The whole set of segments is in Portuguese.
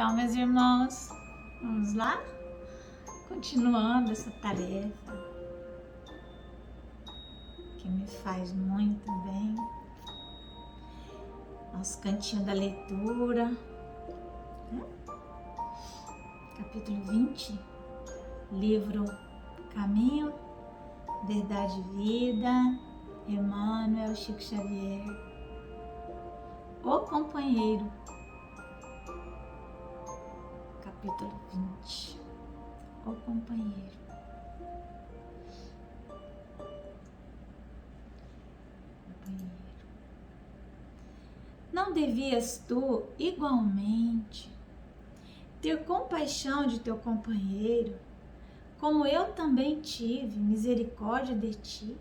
Então, meus irmãos, vamos lá? Continuando essa tarefa que me faz muito bem. Nosso cantinho da leitura, capítulo 20, livro Caminho, Verdade e Vida, Emmanuel, Chico Xavier. O Companheiro, capítulo 20. O Companheiro. Não devias tu, igualmente, ter compaixão de teu companheiro, como eu também tive misericórdia de ti?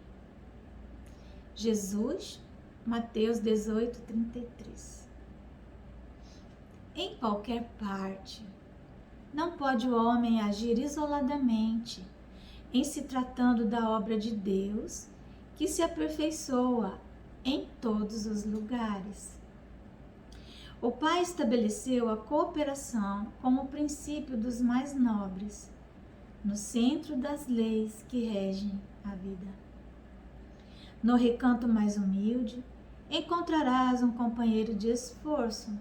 Jesus, Mateus 18, 33. Em qualquer parte, não pode o homem agir isoladamente, em se tratando da obra de Deus, que se aperfeiçoa em todos os lugares. O Pai estabeleceu a cooperação como o princípio dos mais nobres, no centro das leis que regem a vida. No recanto mais humilde, encontrarás um companheiro de esforço.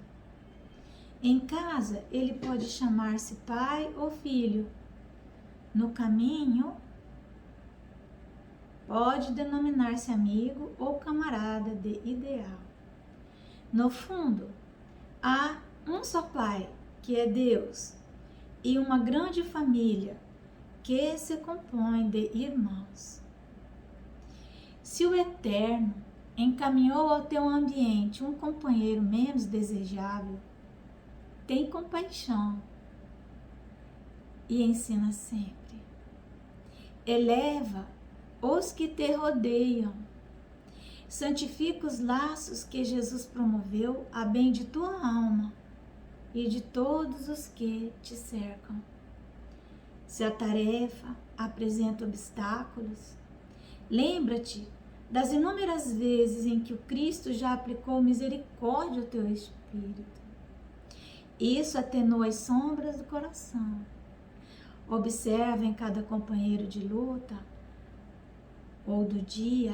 Em casa, ele pode chamar-se pai ou filho. No caminho, pode denominar-se amigo ou camarada de ideal. No fundo, há um só Pai, que é Deus, e uma grande família que se compõe de irmãos. Se o Eterno encaminhou ao teu ambiente um companheiro menos desejável, tem compaixão e ensina sempre. Eleva os que te rodeiam. Santifica os laços que Jesus promoveu a bem de tua alma e de todos os que te cercam. Se a tarefa apresenta obstáculos, lembra-te das inúmeras vezes em que o Cristo já aplicou misericórdia ao teu espírito. Isso atenua as sombras do coração. Observa em cada companheiro de luta ou do dia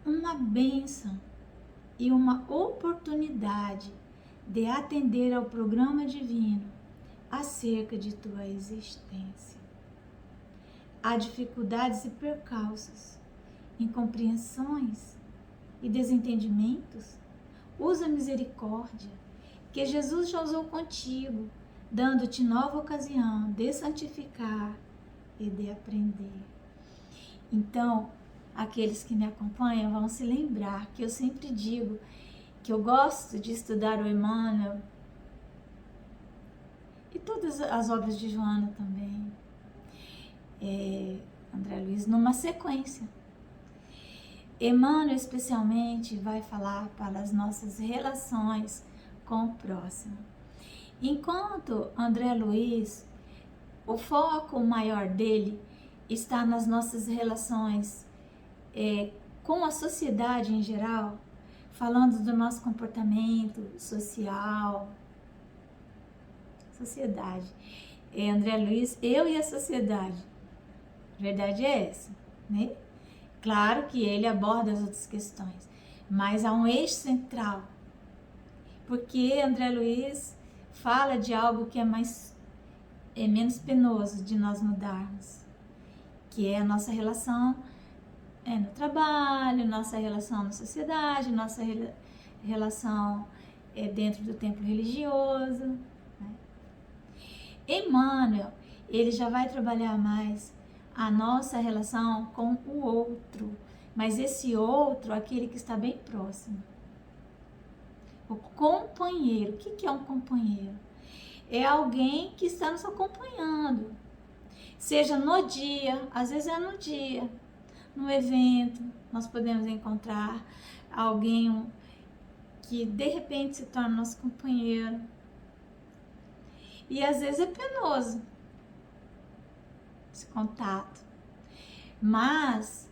uma bênção e uma oportunidade de atender ao programa divino acerca de tua existência. Há dificuldades e percalços, incompreensões e desentendimentos? Usa a misericórdia que Jesus já usou contigo, dando-te nova ocasião de santificar e de aprender. Então, aqueles que me acompanham vão se lembrar que eu sempre digo que eu gosto de estudar o Emmanuel e todas as obras de Joana também, André Luiz, numa sequência. Emmanuel especialmente vai falar para as nossas relações com o próximo. Enquanto André Luiz, o foco maior dele está nas nossas relações com a sociedade em geral, falando do nosso comportamento social, sociedade. André Luiz, eu e a sociedade. A verdade é essa, né? Claro que ele aborda as outras questões, mas há um eixo central, porque André Luiz fala de algo que é menos penoso de nós mudarmos, que é a nossa relação no trabalho, nossa relação na sociedade, nossa relação dentro do templo religioso, né? Emmanuel, ele já vai trabalhar mais a nossa relação com o outro, mas esse outro, aquele que está bem próximo. O companheiro, o que é um companheiro? É alguém que está nos acompanhando, seja no dia, às vezes é no dia, no evento, nós podemos encontrar alguém que de repente se torna nosso companheiro. E às vezes é penoso esse contato. Mas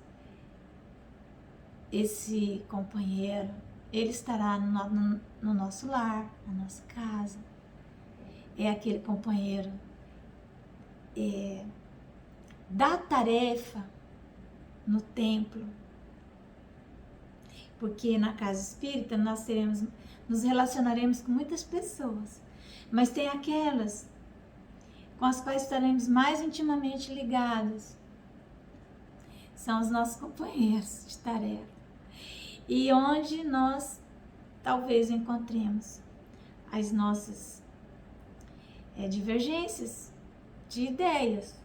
esse companheiro, ele estará no nosso lar, na nossa casa. é aquele companheiro da tarefa no templo, porque na casa espírita nós nos relacionaremos com muitas pessoas, mas tem aquelas com as quais estaremos mais intimamente ligados, são os nossos companheiros de tarefa, e onde nós talvez encontremos as nossas divergências de ideias,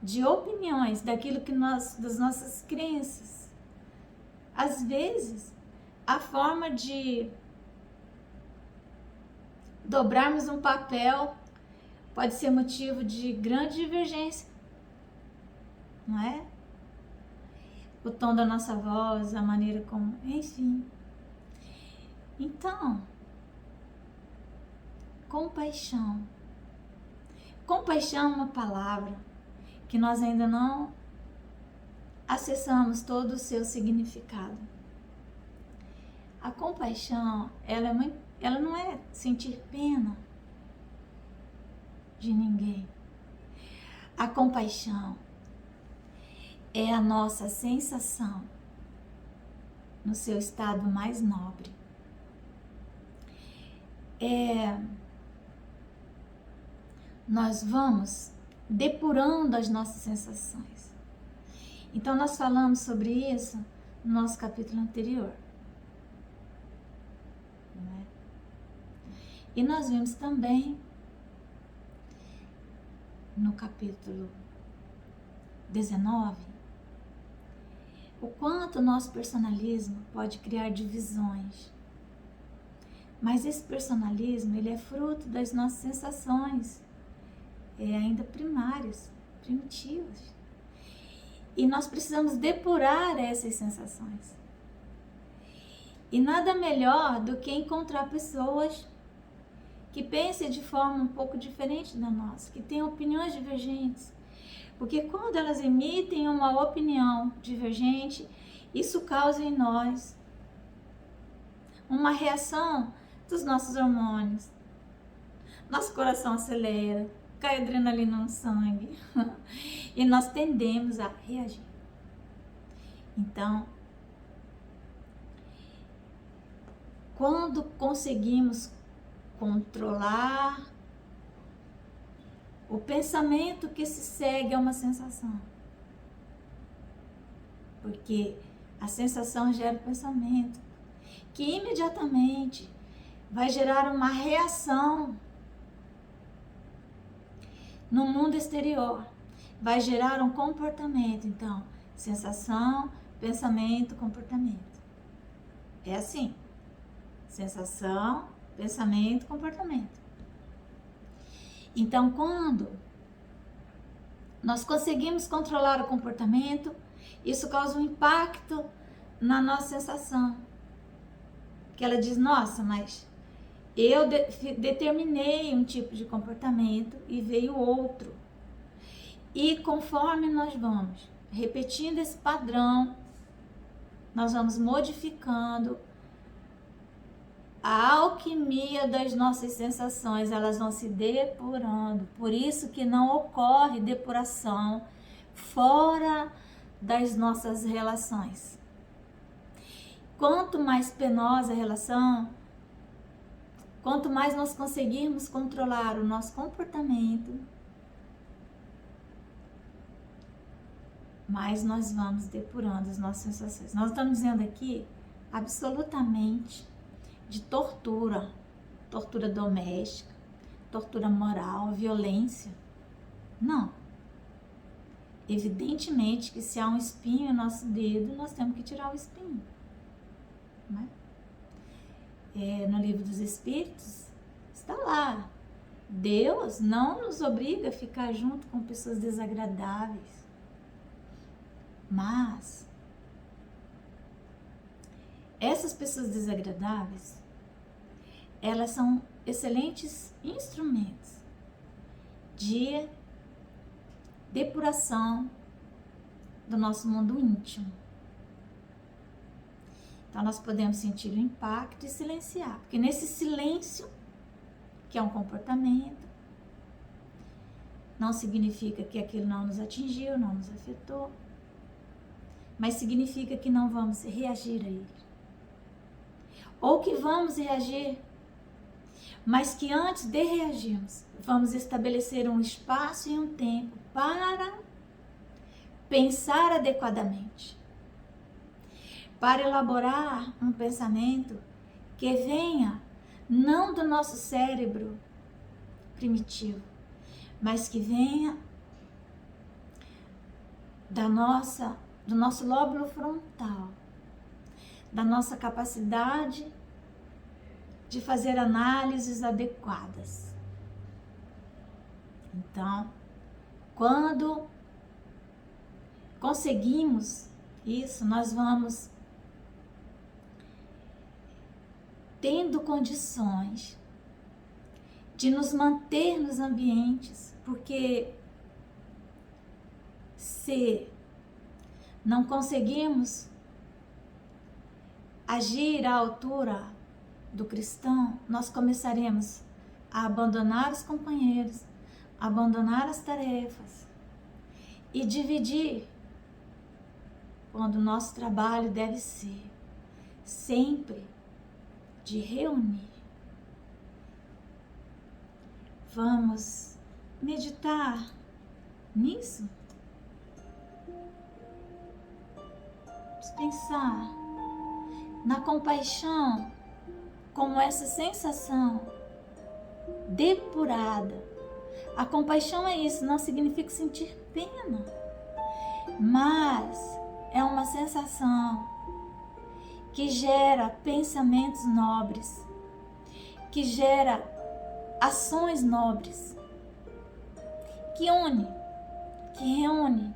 de opiniões, daquilo que das nossas crenças. Às vezes, a forma de dobrarmos um papel pode ser motivo de grande divergência, não é? O tom da nossa voz, a maneira como, enfim. Então, compaixão. Compaixão é uma palavra que nós ainda não acessamos todo o seu significado. A compaixão, ela não é sentir pena de ninguém. A compaixão é a nossa sensação no seu estado mais nobre. Nós vamos depurando as nossas sensações. Então, nós falamos sobre isso no nosso capítulo anterior. Né? E nós vimos também no capítulo 19 o quanto o nosso personalismo pode criar divisões. Mas esse personalismo, ele é fruto das nossas sensações, ainda primárias, primitivas. E nós precisamos depurar essas sensações. E nada melhor do que encontrar pessoas que pensem de forma um pouco diferente da nossa, que tenham opiniões divergentes. Porque quando elas emitem uma opinião divergente, isso causa em nós uma reação dos nossos hormônios. Nosso coração acelera, cai adrenalina no sangue e nós tendemos a reagir. Então, quando conseguimos controlar o pensamento que se segue a uma sensação, porque a sensação gera o pensamento, que imediatamente vai gerar uma reação no mundo exterior, vai gerar um comportamento. Então, sensação, pensamento, comportamento. É assim: sensação, pensamento, comportamento. Então, quando nós conseguimos controlar o comportamento, isso causa um impacto na nossa sensação. Que ela diz: nossa, mas eu determinei um tipo de comportamento e veio outro. E conforme nós vamos repetindo esse padrão, nós vamos modificando a alquimia das nossas sensações, elas vão se depurando. Por isso que não ocorre depuração fora das nossas relações. Quanto mais penosa a relação, quanto mais nós conseguirmos controlar o nosso comportamento, mais nós vamos depurando as nossas sensações. Nós estamos dizendo aqui absolutamente de tortura, tortura doméstica, tortura moral, violência. Não. Evidentemente que se há um espinho no nosso dedo, nós temos que tirar o espinho. Né? No Livro dos Espíritos está lá: Deus não nos obriga a ficar junto com pessoas desagradáveis, mas essas pessoas desagradáveis, elas são excelentes instrumentos de depuração do nosso mundo íntimo. Então, nós podemos sentir o impacto e silenciar, porque nesse silêncio, que é um comportamento, não significa que aquilo não nos atingiu, não nos afetou, mas significa que não vamos reagir a ele. Ou que vamos reagir, mas que antes de reagirmos, vamos estabelecer um espaço e um tempo para pensar adequadamente, para elaborar um pensamento que venha não do nosso cérebro primitivo, mas que venha do nosso lóbulo frontal, da nossa capacidade de fazer análises adequadas. Então, quando conseguimos isso, nós vamos tendo condições de nos manter nos ambientes, porque se não conseguimos agir à altura do cristão, nós começaremos a abandonar os companheiros, abandonar as tarefas e dividir, quando o nosso trabalho deve ser sempre de reunir. Vamos meditar nisso? Vamos pensar na compaixão como essa sensação depurada. A compaixão é isso, não significa sentir pena, mas é uma sensação que gera pensamentos nobres, que gera ações nobres, que une, que reúne,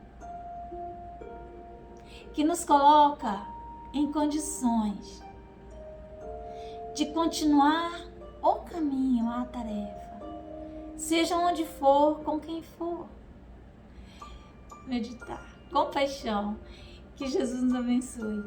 que nos coloca em condições de continuar o caminho, a tarefa, seja onde for, com quem for. Meditar, compaixão, que Jesus nos abençoe.